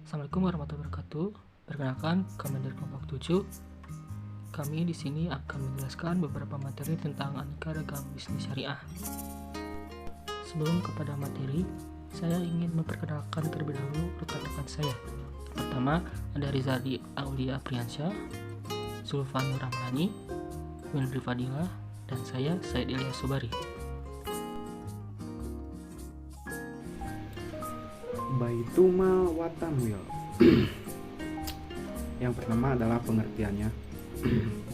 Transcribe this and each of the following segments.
Assalamualaikum warahmatullahi wabarakatuh. Perkenalkan, kami dari kelompok 7. Kami di sini akan menjelaskan beberapa materi tentang aneka ragam bisnis syariah. Sebelum kepada materi, saya ingin memperkenalkan terlebih dahulu rekan-rekan saya. Pertama, ada Rizali Aulia Priyansyah, Zulfan Rahmani, Winry Fadilah, dan saya, Said Ilyas Subari. Baitumal wa Tamwil. Yang pertama adalah pengertiannya.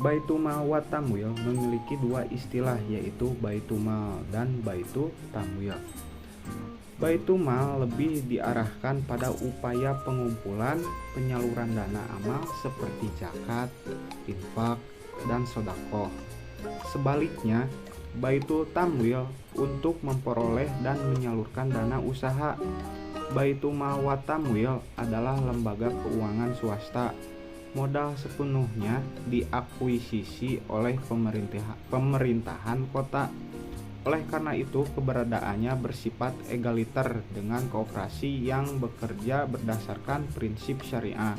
Baitumal wa Tamwil memiliki dua istilah, yaitu baitumal dan baitu tamwil. Baitumal lebih diarahkan pada upaya pengumpulan penyaluran dana amal seperti zakat, infak, dan sedekah. Sebaliknya, baitul tamwil untuk memperoleh dan menyalurkan dana usaha. Baitumal wa Tamwil adalah lembaga keuangan swasta. Modal sepenuhnya diakuisisi oleh pemerintahan kota. Oleh karena itu, keberadaannya bersifat egaliter dengan koperasi yang bekerja berdasarkan prinsip syariah.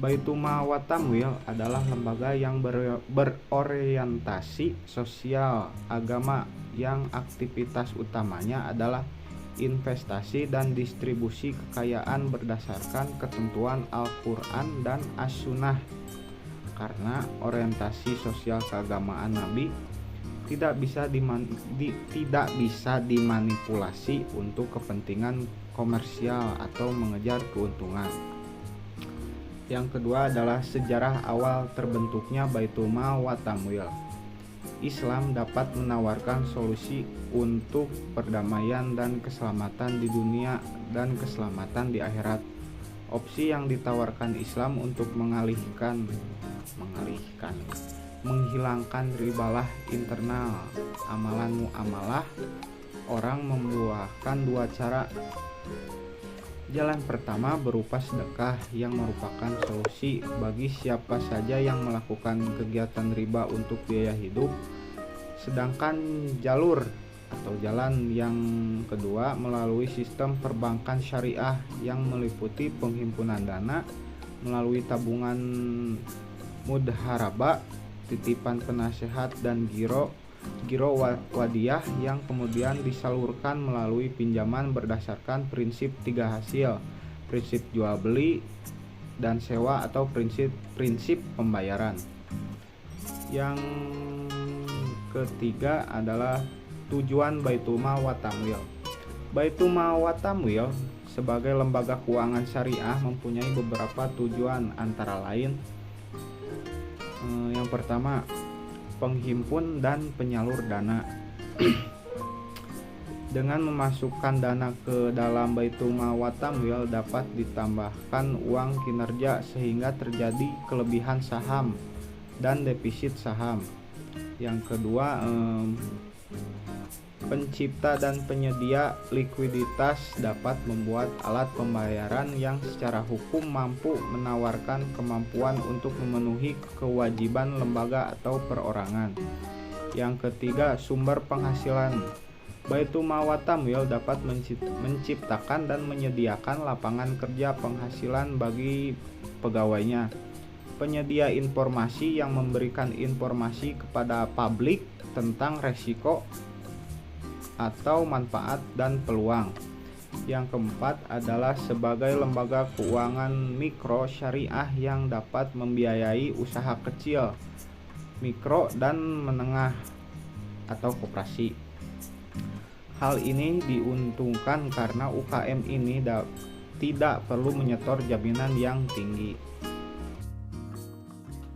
Baitumal wa Tamwil adalah lembaga yang berorientasi sosial agama yang aktivitas utamanya adalah investasi dan distribusi kekayaan berdasarkan ketentuan Al-Quran dan As-Sunnah. Karena orientasi sosial keagamaan Nabi tidak bisa dimanipulasi untuk kepentingan komersial atau mengejar keuntungan. Yang kedua adalah sejarah awal terbentuknya Baitumal wa Tamwil. Islam dapat menawarkan solusi untuk perdamaian dan keselamatan di dunia dan keselamatan di akhirat. Opsi yang ditawarkan Islam untuk menghilangkan ribalah internal amalan muamalah orang membuahkan dua cara. Jalan pertama berupa sedekah yang merupakan solusi bagi siapa saja yang melakukan kegiatan riba untuk biaya hidup. Sedangkan jalan yang kedua melalui sistem perbankan syariah yang meliputi penghimpunan dana melalui tabungan mudharabah, titipan penasehat, dan giro wadiyah yang kemudian disalurkan melalui pinjaman berdasarkan prinsip tiga hasil, prinsip jual beli dan sewa atau prinsip pembayaran. Yang ketiga adalah tujuan Baitumal wa Tamwil. Baitumal wa Tamwil sebagai lembaga keuangan syariah mempunyai beberapa tujuan, antara lain yang pertama, penghimpun dan penyalur dana. Dengan memasukkan dana ke dalam Baitumal wa Tamwil dapat ditambahkan uang kinerja sehingga terjadi kelebihan saham dan defisit saham. Yang kedua, pencipta dan penyedia likuiditas dapat membuat alat pembayaran yang secara hukum mampu menawarkan kemampuan untuk memenuhi kewajiban lembaga atau perorangan. Yang ketiga, sumber penghasilan. Baitumal wa Tamwil dapat menciptakan dan menyediakan lapangan kerja penghasilan bagi pegawainya. Penyedia informasi yang memberikan informasi kepada publik tentang resiko atau manfaat dan peluang. Yang keempat adalah sebagai lembaga keuangan mikro syariah yang dapat membiayai usaha kecil, mikro, dan menengah atau koperasi. Hal ini diuntungkan karena UKM ini tidak perlu menyetor jaminan yang tinggi.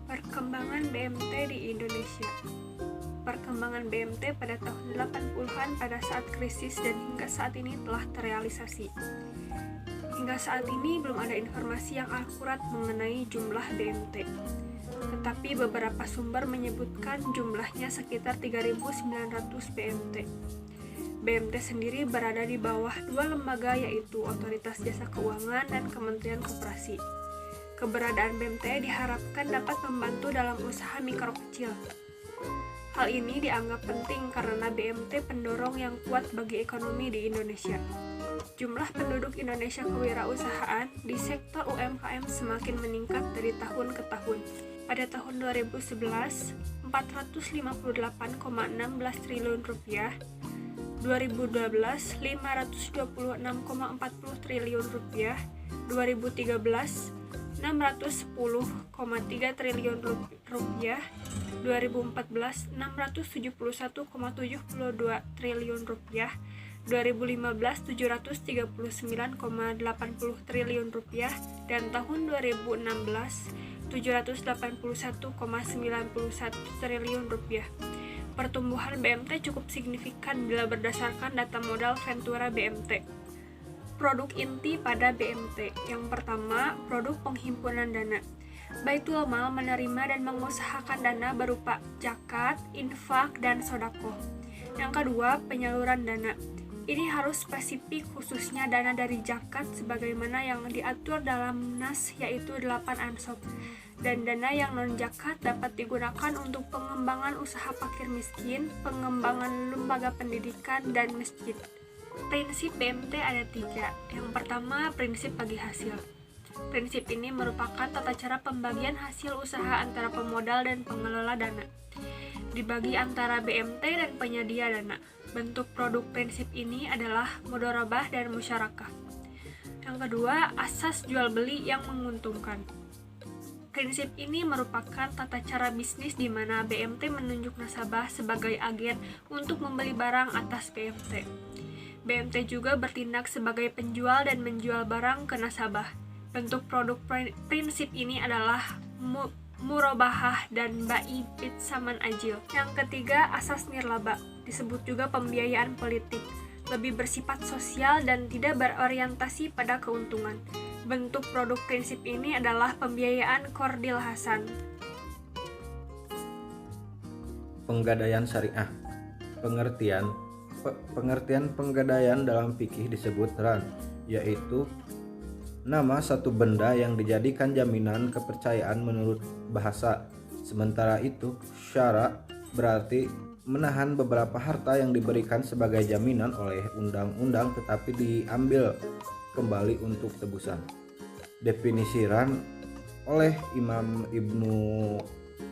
Perkembangan BMT di Indonesia. Perkembangan BMT pada tahun 80-an pada saat krisis dan hingga saat ini telah terrealisasi. Hingga saat ini belum ada informasi yang akurat mengenai jumlah BMT. Tetapi beberapa sumber menyebutkan jumlahnya sekitar 3.900 BMT. BMT sendiri berada di bawah dua lembaga, yaitu Otoritas Jasa Keuangan dan Kementerian Koperasi. Keberadaan BMT diharapkan dapat membantu dalam usaha mikro kecil. Hal ini dianggap penting karena BMT pendorong yang kuat bagi ekonomi di Indonesia. jumlah penduduk Indonesia kewirausahaan di sektor UMKM semakin meningkat dari tahun ke tahun. Pada tahun 2011, 458,16 triliun rupiah, 2012, 526,40 triliun rupiah, 2013, 610,3 triliun rupiah, 2014, 671,72 triliun rupiah, 2015, 739,80 triliun rupiah, dan tahun 2016, 781,91 triliun rupiah. Pertumbuhan BMT cukup signifikan bila berdasarkan data modal Ventura BMT. Produk inti pada BMT. Yang pertama, produk penghimpunan dana. Baitul Mal menerima dan mengusahakan dana berupa zakat, infak, dan sodaqoh. Yang kedua, penyaluran dana. Ini harus spesifik, khususnya dana dari zakat sebagaimana yang diatur dalam Nas, yaitu 8 ansop. Dan dana yang non-zakat dapat digunakan untuk pengembangan usaha fakir miskin, pengembangan lembaga pendidikan, dan masjid. Prinsip BMT ada 3. Yang pertama, prinsip bagi hasil. Prinsip ini merupakan tata cara pembagian hasil usaha antara pemodal dan pengelola dana. Dibagi antara BMT dan penyedia dana. Bentuk produk prinsip ini adalah mudharabah dan musyarakah. Yang kedua, asas jual beli yang menguntungkan. Prinsip ini merupakan tata cara bisnis di mana BMT menunjuk nasabah sebagai agen untuk membeli barang atas BMT. BMT juga bertindak sebagai penjual dan menjual barang ke nasabah. Bentuk produk prinsip ini adalah murabahah dan bai bid saman ajil. Yang ketiga, asas nirlaba, disebut juga pembiayaan politik, lebih bersifat sosial dan tidak berorientasi pada keuntungan. Bentuk produk prinsip ini adalah pembiayaan Qardil Hasan. Penggadaian syariah. Pengertian penggadaian dalam fikih disebut ran, yaitu nama satu benda yang dijadikan jaminan kepercayaan menurut bahasa. Sementara itu, syara berarti menahan beberapa harta yang diberikan sebagai jaminan oleh undang-undang tetapi diambil kembali untuk tebusan. Definisi ran oleh Imam Ibnu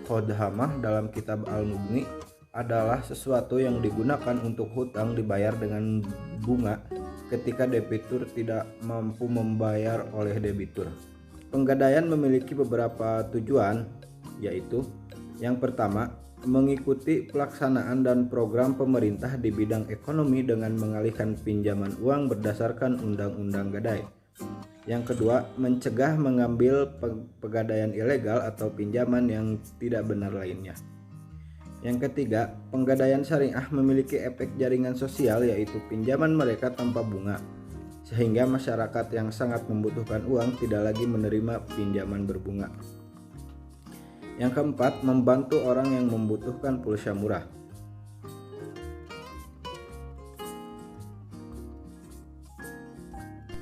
Qudamah dalam kitab Al-Mughni adalah sesuatu yang digunakan untuk hutang dibayar dengan bunga ketika debitur tidak mampu membayar oleh debitur. Penggadaian memiliki beberapa tujuan, yaitu yang pertama, mengikuti pelaksanaan dan program pemerintah di bidang ekonomi dengan mengalihkan pinjaman uang berdasarkan undang-undang gadai. Yang kedua, mencegah mengambil pegadaian ilegal atau pinjaman yang tidak benar lainnya. Yang ketiga, penggadaian syariah memiliki efek jaringan sosial, yaitu pinjaman mereka tanpa bunga, sehingga masyarakat yang sangat membutuhkan uang tidak lagi menerima pinjaman berbunga. Yang keempat, membantu orang yang membutuhkan pulsa murah.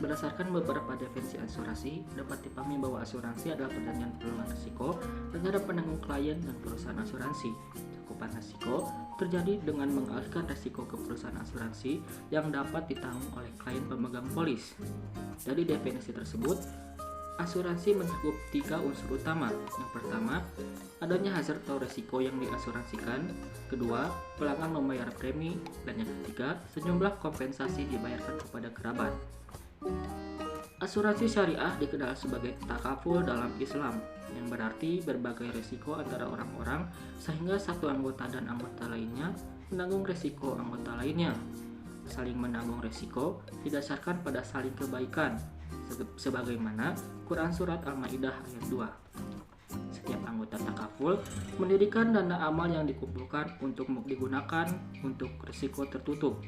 Berdasarkan beberapa definisi asuransi, dapat dipahami bahwa asuransi adalah perjanjian perlindungan risiko antara penanggung klien dan perusahaan asuransi. Cakupan risiko terjadi dengan mengalihkan risiko ke perusahaan asuransi yang dapat ditanggung oleh klien pemegang polis. Dari definisi tersebut, asuransi mencakup 3 unsur utama. Yang pertama, adanya hazard atau risiko yang diasuransikan. Kedua, pelanggan membayar premi. Dan yang ketiga, sejumlah kompensasi dibayarkan kepada kerabat. Asuransi syariah dikenal sebagai takaful dalam Islam, yang berarti berbagai risiko antara orang-orang sehingga satu anggota dan anggota lainnya menanggung risiko anggota lainnya. Saling menanggung risiko didasarkan pada saling kebaikan, sebagaimana Quran Surat Al-Ma'idah ayat 2. Setiap anggota takaful mendirikan dana amal yang dikumpulkan untuk digunakan untuk risiko tertutup.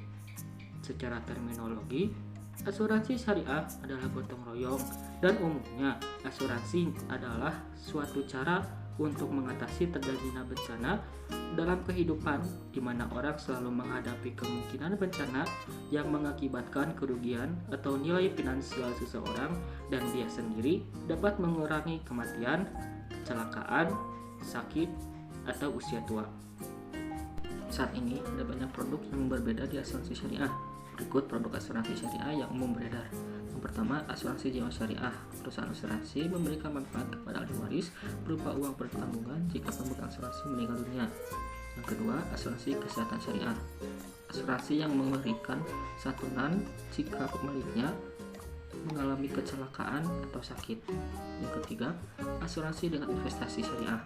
Secara terminologi, asuransi syariah adalah gotong royong, dan umumnya asuransi adalah suatu cara untuk mengatasi terjadinya bencana dalam kehidupan, di mana orang selalu menghadapi kemungkinan bencana yang mengakibatkan kerugian atau nilai finansial seseorang dan dia sendiri dapat mengurangi kematian, kecelakaan, sakit, atau usia tua. Saat ini ada banyak produk yang berbeda di asuransi syariah. Berikut produk asuransi syariah yang umum beredar. Yang pertama, asuransi jiwa syariah. Perusahaan asuransi memberikan manfaat kepada ahli waris berupa uang pertanggungan jika pemegang asuransi meninggal dunia. Yang kedua, asuransi kesehatan syariah. Asuransi yang memberikan santunan jika pemiliknya mengalami kecelakaan atau sakit. Yang ketiga, asuransi dengan investasi syariah.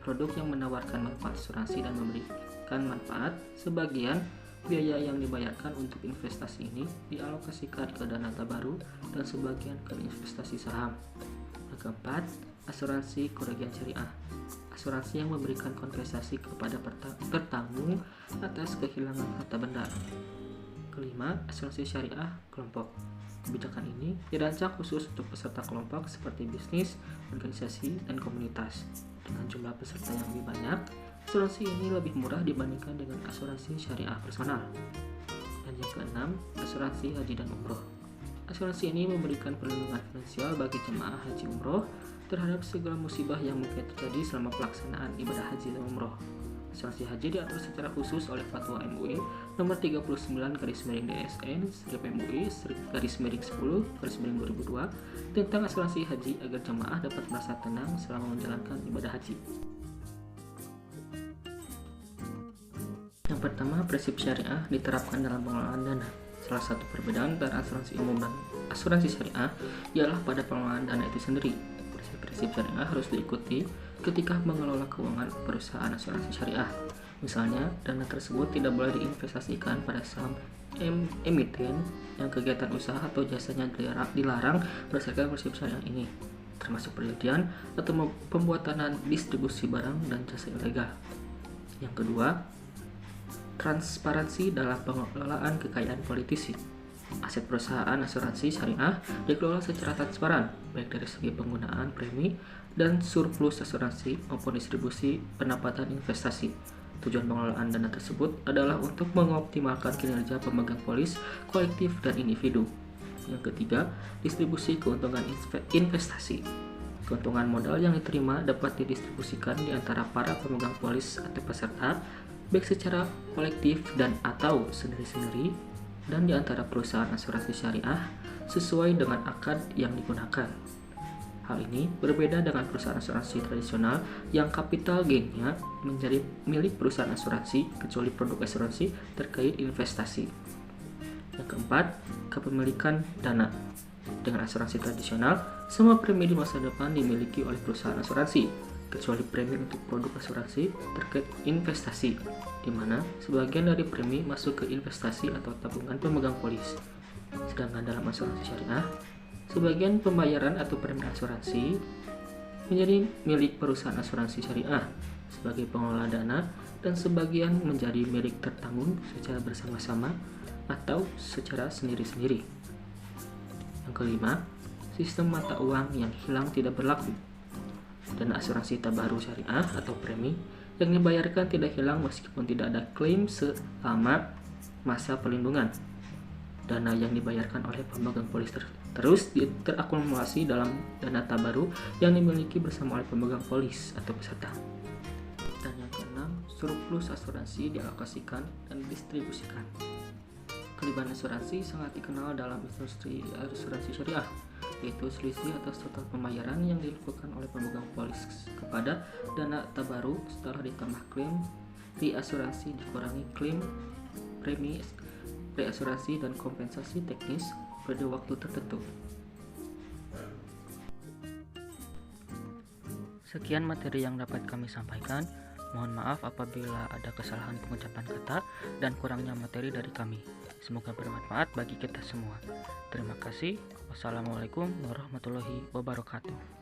Produk yang menawarkan manfaat asuransi dan memberikan manfaat. Sebagian biaya yang dibayarkan untuk investasi ini dialokasikan ke dana tabaru dan sebagian ke investasi saham. Yang keempat, asuransi kerugian syariah. Asuransi yang memberikan kompensasi kepada tertanggung atas kehilangan harta benda. Kelima, asuransi syariah kelompok. Kebijakan ini dirancang khusus untuk peserta kelompok seperti bisnis, organisasi, dan komunitas. Dengan jumlah peserta yang lebih banyak, asuransi ini lebih murah dibandingkan dengan asuransi syariah personal. Dan yang keenam, asuransi haji dan umroh. Asuransi ini memberikan perlindungan finansial bagi jemaah haji umroh terhadap segala musibah yang mungkin terjadi selama pelaksanaan ibadah haji dan umroh. Asuransi haji diatur secara khusus oleh Fatwa MUI nomor 39/DSN/MUI/10/2002 tentang asuransi haji agar jemaah dapat merasa tenang selama menjalankan ibadah haji. Yang pertama, prinsip syariah diterapkan dalam pengelolaan dana. Salah satu perbedaan antara asuransi umum dan asuransi syariah ialah pada pengelolaan dana itu sendiri. Prinsip syariah harus diikuti ketika mengelola keuangan perusahaan asuransi syariah. Misalnya, dana tersebut tidak boleh diinvestasikan pada saham emiten yang kegiatan usaha atau jasanya dilarang berdasarkan prinsip syariah ini, termasuk penelitian atau pembuatan dan distribusi barang dan jasa ilegal. Yang kedua, transparansi dalam pengelolaan kekayaan politisi. Aset perusahaan asuransi syariah dikelola secara transparan, baik dari segi penggunaan premi dan surplus asuransi maupun distribusi pendapatan investasi. Tujuan pengelolaan dana tersebut adalah untuk mengoptimalkan kinerja pemegang polis, kolektif, dan individu. Yang ketiga, distribusi keuntungan investasi. Keuntungan modal yang diterima dapat didistribusikan di antara para pemegang polis atau peserta, baik secara kolektif dan atau sendiri-sendiri, dan di antara perusahaan asuransi syariah sesuai dengan akad yang digunakan. Hal ini berbeda dengan perusahaan asuransi tradisional yang capital gain-nya menjadi milik perusahaan asuransi kecuali produk asuransi terkait investasi. Yang keempat, kepemilikan dana. Dengan asuransi tradisional, semua premi di masa depan dimiliki oleh perusahaan asuransi, kecuali premi untuk produk asuransi terkait investasi, di mana sebagian dari premi masuk ke investasi atau tabungan pemegang polis. Sedangkan dalam asuransi syariah, sebagian pembayaran atau premi asuransi menjadi milik perusahaan asuransi syariah sebagai pengelola dana dan sebagian menjadi milik tertanggung secara bersama-sama atau secara sendiri-sendiri. Yang kelima, sistem mata uang yang hilang tidak berlaku. Dana asuransi tabaru syariah atau premi yang dibayarkan tidak hilang meskipun tidak ada klaim selama masa perlindungan. Dana yang dibayarkan oleh pemegang polis terus terakumulasi dalam dana tabaru yang dimiliki bersama oleh pemegang polis atau peserta. Dan yang keenam, surplus asuransi dialokasikan dan didistribusikan. Kelebihan asuransi sangat dikenal dalam industri asuransi syariah, yaitu selisih atas total pembayaran yang dilakukan oleh pemegang polis kepada dana tabaru setelah ditambah klaim reasuransi dikurangi klaim premi reasuransi dan kompensasi teknis pada waktu tertentu. Sekian materi yang dapat kami sampaikan. Mohon maaf apabila ada kesalahan pengucapan kata dan kurangnya materi dari kami. Semoga bermanfaat bagi kita semua. Terima kasih. Wassalamualaikum warahmatullahi wabarakatuh.